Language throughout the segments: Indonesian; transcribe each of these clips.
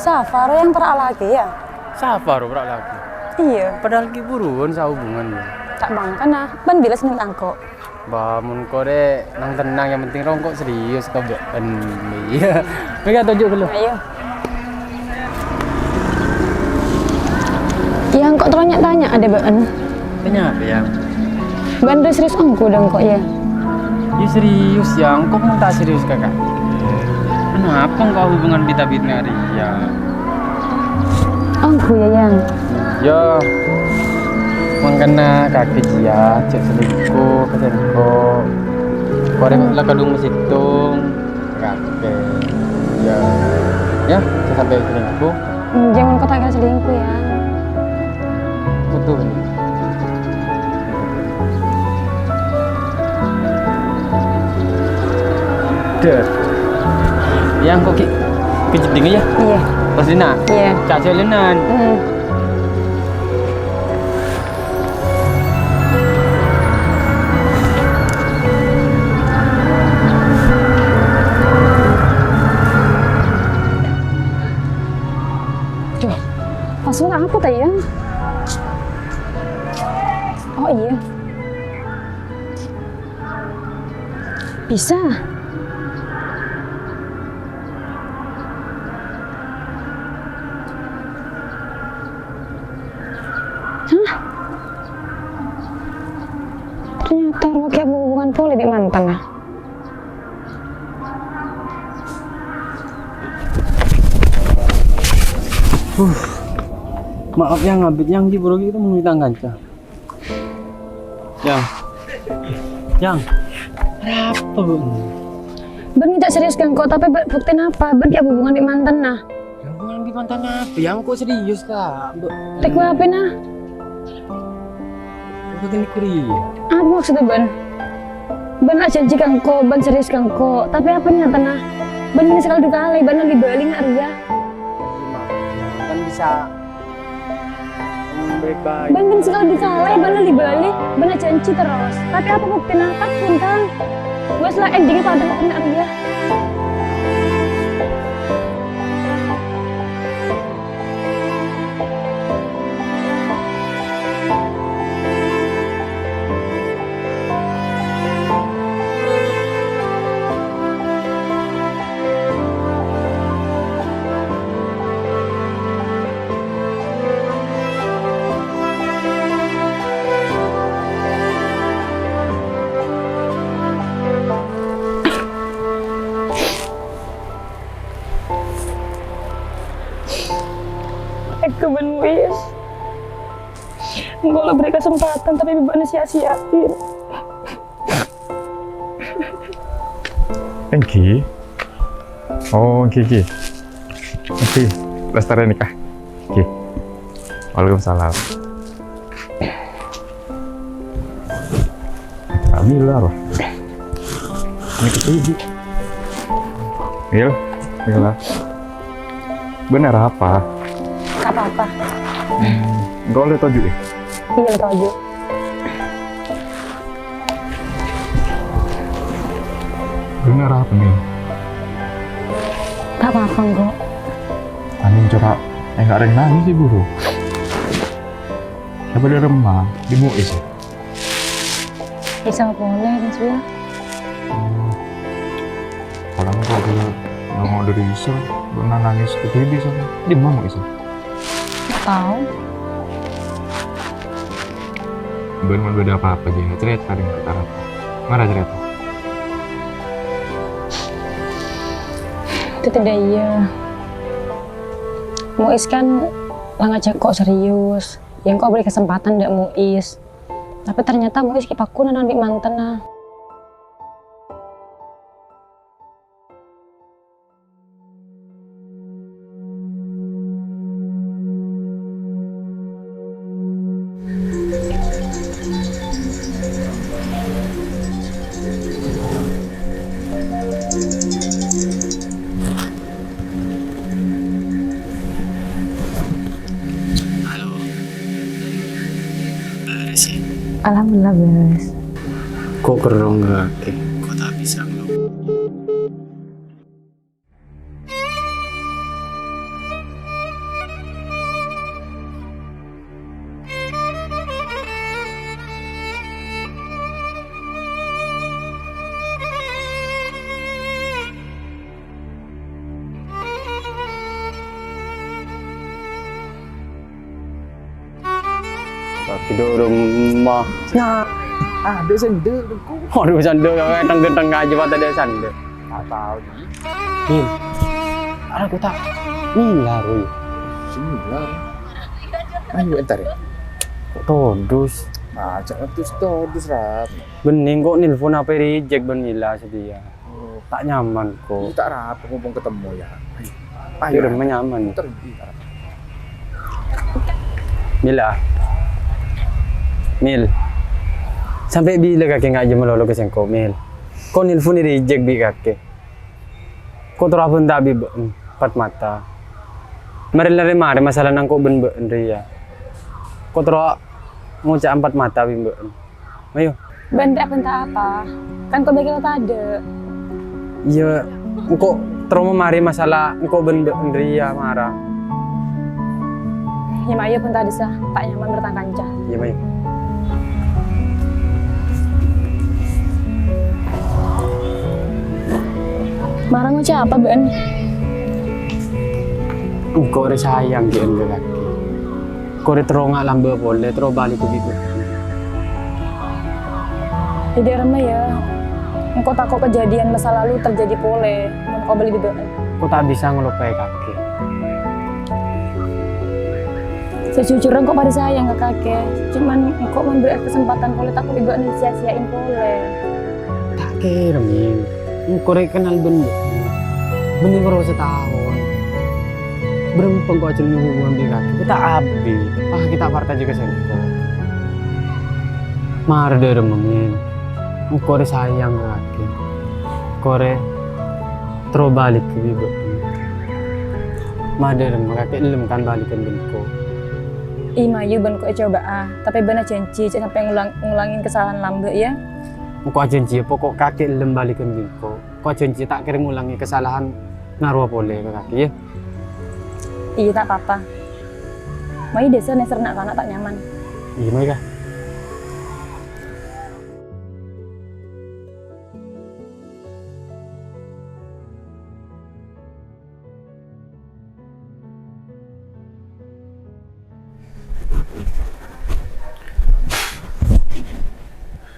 Safar yang perak lagi ya? Safar berak lagi. Iya. Padahal ki buruan sa hubungan ya. Tak bangkan nah, ban bila seneng angkok. Bangun kau deh, nang tenang yang penting rongkok serius kau buat iya. Mereka tunjuk dulu. Ayo. Yang kok tanya ada ban? Tanya apa yang? Ban udah serius angku dong kok ya? Ya serius yang, kok mau tak serius kakak? Kenapa kau hubungan bita-bitnya Ria? Angku ya yang? Ya, mengkena kaki dia, cek selingkuh, keselingkuh. Korek lah kadung mesitung, kakek. Ya, saya sampai selingkuh. Jangan kau tak selingkuh ya. Betul. Deh. Yang kok kejeding ya? Iya. Pas Lina? Iya. Cak Celinan. Duh, maksud apa tayang? Oh iya. Bisa. Hah? Ternyata Rocky ada hubungan poli di mantan ya? Maaf yang ngabit yang di bro itu meminta ganca. Yang apa bu? Ben tidak serius kan kok, tapi buktiin apa? Ben dia hubungan di mantan nah. Hubungan di mantan apa? Yang kok serius kak? Tek apa nah? Begini kuliah. Apa maksudnya Ben? Ben aja janji kan kok, Ben serius kan kok. Tapi apa nyata nah? Ben ini sekali dikali, Ben lagi balik nggak Ria? Kan bisa baik-baik. Ben sekali dikali, Ben lagi balik, Ben aja janji terus. Tapi apa buktiin apapun kan? Gue setelah endingnya pada kok kena Ria. Aku Ben wis. Enggak lah beri kesempatan tapi bebannya sia-siain. Engki. Oh, Engki. Engki, lestari nikah. Engki. Waalaikumsalam. Alhamdulillah roh. Ini ketiga. Mila. Benar apa? Gak apa-apa. Enggak boleh toju deh. Iya tahu. Benar apa nih? Gak apa-apa kok. Anin coba enggak ada yang nangis sih guru. Siapa dia remah di Muis ya? Bisa boleh Mas Wia. Kalau enggak dia nggak mau dari Isra, benar nangis ke TV sama di mana Isra? Tahu. Benar beda apa aja, cerita dengan kita apa? Mana cerita? Itu tidak iya. Muis kan lah ngajak kok serius. Yang kok beri kesempatan ndak Muis. Tapi ternyata Muis kipaku nang di mantan nah. Alhamdulillah Bes. Kok kerong nggak? Kok tak bisa ngeluh? Tidur rumah. Nah, Ada sendal aku. aduh sandal kayak teng-teng aja pada ada sandal. Tak tahu. Min. Aku tak milah Roy. Sendal. Ayo entar ya. Kok todus. Ah, jangan terus rap. Bening kok nelpon apa reject ben milah sedia. Oh, Tak nyaman aku kok. tak rap ngomong ketemu ya. Ayo rumah nyaman. Terdi. Mila. Mil. Sampai bila kakek nggak aja melolo ke sengko, Mil? Kau nelpon ni reject bi kakek. Kau terapun tak bi empat mata. Mari masalah nangkok ben ya. Kau terus ngucap empat mata bi Ayo. Ben tak apa. Kan kau bagi tak ada. Iya, kau terus mari masalah kau ben ya marah. Ya Mayu pun tak ada tak nyaman bertangkanca. Iya, Mayu. Marah ngucap apa Ben? Kau ada sayang di anda lagi. Kau ada terongak lambe boleh terus balik ke gitu. Jadi remeh ya. Engkau takut kejadian masa lalu terjadi pole. Kau beli di Ben. Kau tak bisa ngelupai kakek. Sejujurnya kok pada sayang ke kakek. Cuman engkau memberi kesempatan pole takut ibu nih sia-siain pole. Tak kira Min. Kau kenal bener. Bener baru setahun. Berempeng kau cuma hubungan di kaki. Kita abi. Kita partai juga sengko. Marah dari Min. Kau sayang ke kaki. Kau terus balik ke ibu. Marah dari kakek lem kan balikan benko. Mayu ben kok coba tapi benar janji sampai ngulangin kesalahan lambe ya. Kau janji pokok kakek lem balikan benko. Kau janji tak kira ngulangi kesalahan ngaruh boleh ke kaki ya. Iya tak apa-apa. Mayu desa neser nak anak tak nyaman. Iya Mayu kah?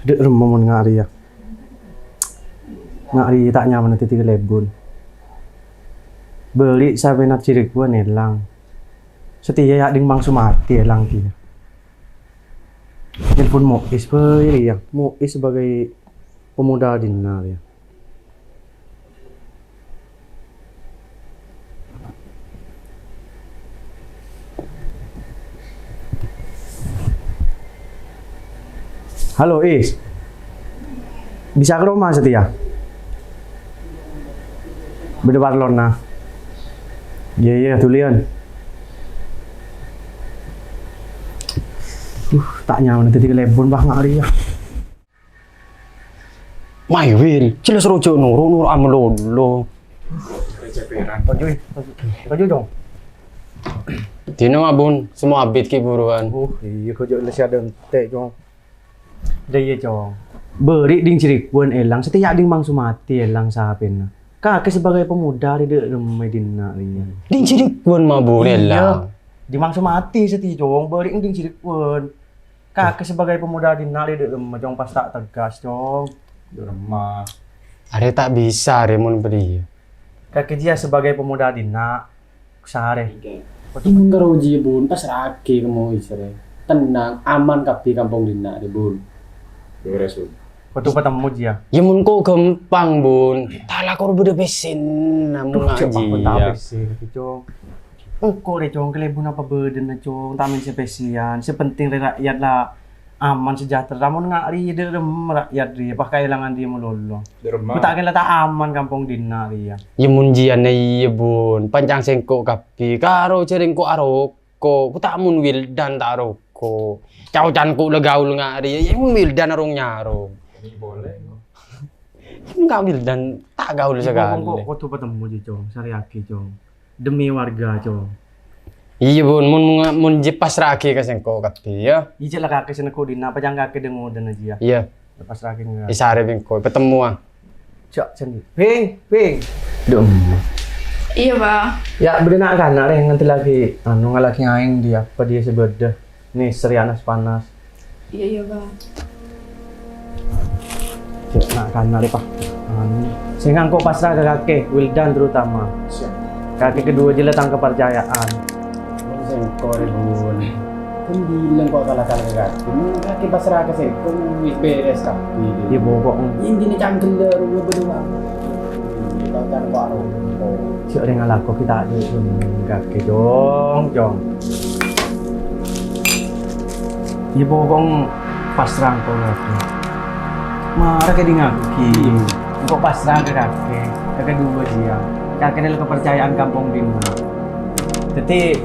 Dek rumah mon ngari ya. Ngari tak nyaman nanti tiga lebon. Beli sampai nak cirik gua nelang. Setia ya ding bang sumati elang dia. Nelpon Muiz beri ya. Muiz sebagai pemuda dinar ya. Halo Is, bisa ke rumah Setia? Beda Barcelona. Iya tulian. Tak nyaman nanti telepon bah ngari ya. Mayu Wil, jelas rojo nur amlolo. Kau dong. Dino abun, semua abit ki buruan. Iya kau jelas ada ente jong. Dia jong. Beri ding cirik pun elang. Setiap ding bang sumati elang sapin. Kakek sebagai pemuda di rumah dina dia. Ding cirik pun mabun lah. Di bang sumati setiap jong. Beri ding cirik pun. Kakek sebagai pemuda dina di rumah jong pas tak tegas jong. Di rumah. Are tak bisa remun beri. Kakek dia sebagai pemuda dina. Sehari. Imun garoji bun pas raki kamu isre. Tenang, aman kapi kampung dina di bun. Beres bun. Waktu ketemu dia. Ya mun kok gampang bun. Tala kau beda besin namun ngaji ya. Cong. Kok deh cong kelebun apa beden cong. Tamin spesian. Sepenting rakyat lah aman sejahtera. Namun ngari dia rakyat dia pakai ilangan dia melulu. Di rumah. Kita kira tak aman kampung dina dia. Ya mun jian iya bun. Panjang sengko kapi. Karo cering ko aroko. Ku tak mun wildan tak aroko. Cau canku legaul ngari. Ya mun wildan arong nyaro. Boleh. Enggak wildan tak gaul sekali. Kok tuh ketemu dia cong. Sariaki cong. Demi warga cong. Iya bun, mun jipas raki ka sengko kapi ya. Ijek lah kakek seneko dina. Apa jangan kakek dengo dan aja. Iya. Lepas raki nggak. Isare bingko ketemu ah. Cok sendiri. Ping. Dom. Iya bang. Ya beri nak kan nak nganti lagi anu ngalaki aing dia apa dia sebedah nih serianas panas Iya bang. Cek nak kanal pak. Sehingga engkau pasrah ke kakek, Wildan terutama. Kakek kedua je letang kepercayaan. Sengko rebun. Kan bilang kok kalah-kalah ke kaki. Kaki pasrah ke sengko, wis beres kaki. Dia bobok. Ini ni cangkel rumah berdua. Kita kan kok aro. Cek dengan laku kita ada pun kakek jong. Dia bobong pasrah engkau kakek. Marah ke dengan kakek. Engkau pasrah ke kakek. Kedua dia. Kakek adalah kepercayaan kampung Bima. Jadi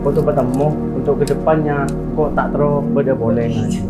waktu bertemu untuk kedepannya kok tak terus beda boleh ngaji.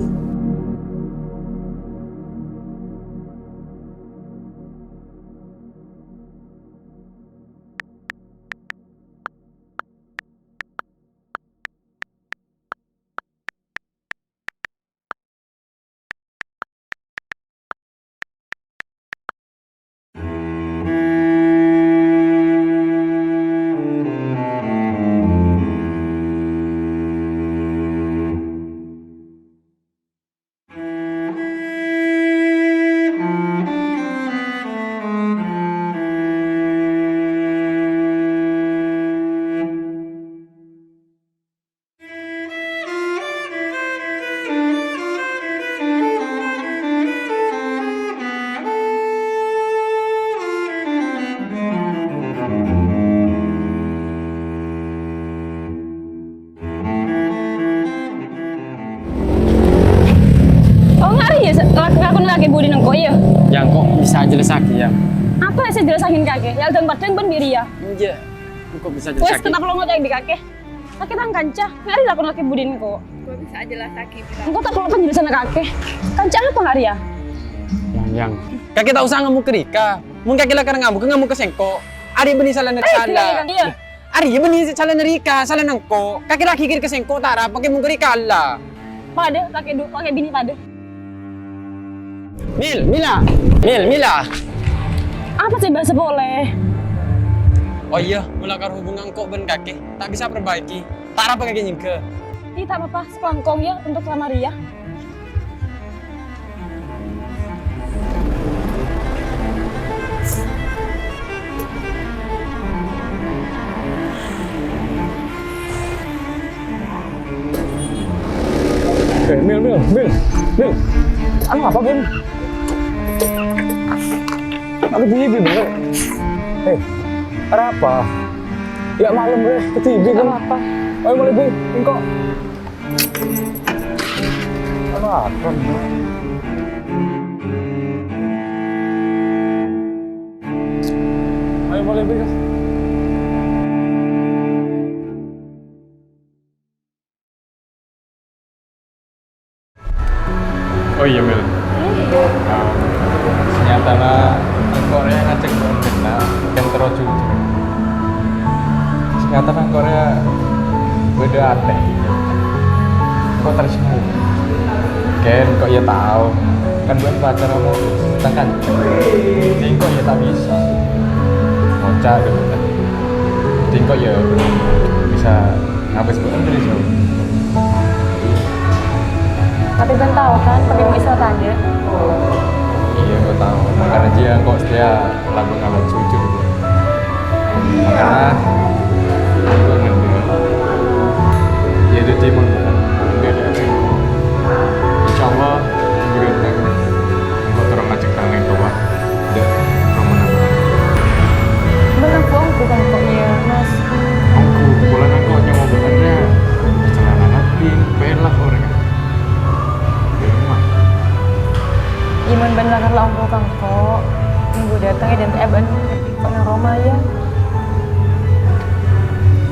Lakon lagi budi nengko iya. Yang kok bisa jelas lagi ya? Apa yang saya jelasakin kakek? Ya dan badan ben biri ya. Iya. Kok bisa jelas Wes lagi? tetap lo ngocek di kakek. Kakek tang kanca, ngari lakon lagi budi nengko. Gue bisa aja lah sakit. Engko tak perlu penjelasan kakek. Kanca apa ngari ya? Yang. Kakek tak usah ngamuk ke Rika. Mungkin kakek lah karena ngamuk ke Sengko. Ari benih salah dari salah. Iya. Ari benih salah dari Rika, salah nengko. Kakek lagi kiri ke Sengko tara, pakai mungkin Rika Allah. Pada pakai bini pada. Mila. Apa sih bahasa boleh? Oh iya, mulakar hubungan kok ben kakek. Tak bisa perbaiki. Tak apa kakek nyingke. Ini tak apa-apa, sekelangkong ya untuk Maria. Mil. Anu apa, Bun? Aku TV, Bun. Ada apa? Ya malam deh, ke TV kan apa? Ayo mulai, Bun. Engkau. Anu apa, Bun? Ayo mulai, Bun. Oh iya Mil. Nyatana Korea ngajak konten nah kan terus jujur. Nyatana Korea beda aneh. Kok tersinggung? Ken kok ya tahu kan buat pacar kamu kan tingkok ya tak bisa ngocak gitu kan tingkok ya bisa ngabis bukan dari jauh. Tapi ben tahu kan, pakai mau istilah tanda. Iya, gue tahu. Makanya dia kok setia lagu ngawan jujur. Makanya gue ngendel. Ya itu dia mau beda aku. Insya Allah gue datang. Gue terus ngajak tangan tua. Dan kamu nama. Benar aku kan kok ya, Mas. Aku bulan aku nyawa bukannya celana lagi, pelah orang. Iman benar lah untuk kangko. Minggu datang ya dan eben kok nang Roma ya.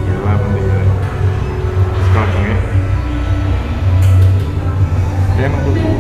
Gila penting. Sekarang ya. Dia emang butuh